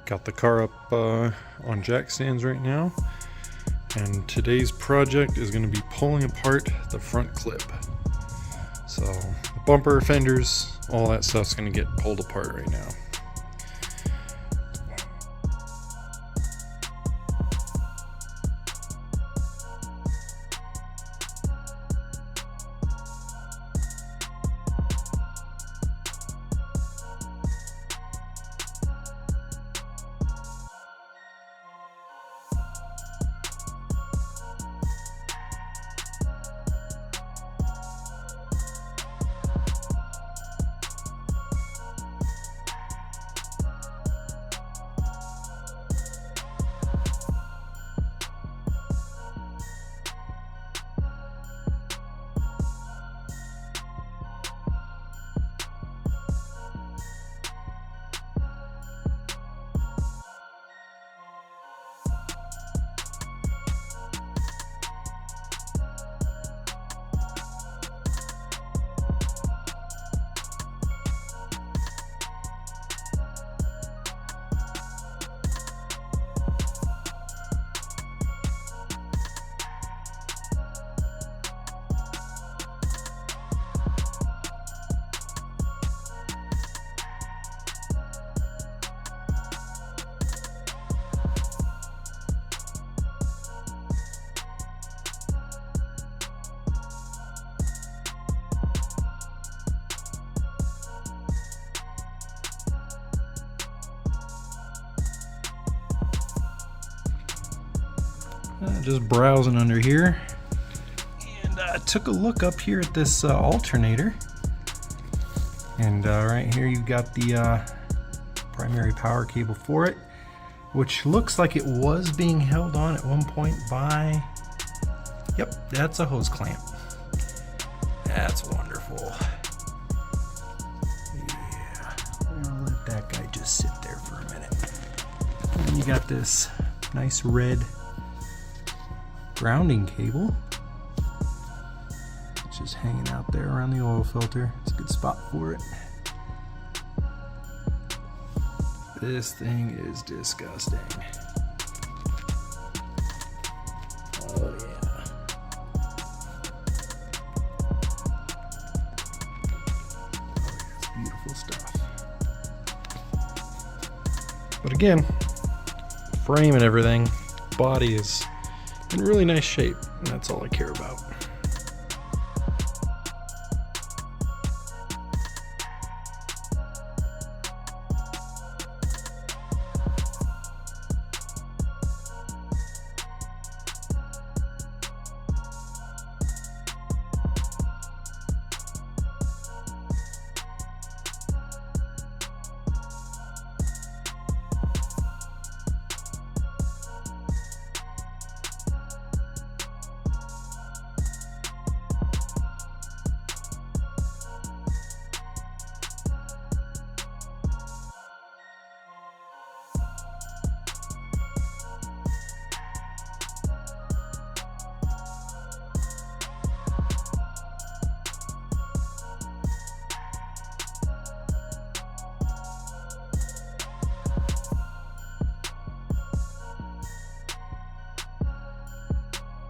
Got the car up on jack stands right now, and today's project is going to be pulling apart the front clip. So the bumper, fenders, all that stuff's going to get pulled apart right now. Just browsing under here, and took a look up here at this alternator, and right here you've got the primary power cable for it, which looks like it was being held on at one point by, yep, that's a hose clamp. That's wonderful. Yeah, we're gonna let that guy just sit there for a minute. And you got this nice red grounding cable, it's just hanging out there around the oil filter. It's a good spot for it. This thing is disgusting. Oh yeah. It's beautiful stuff. But again, frame and everything, body is in really nice shape, and that's all I care about.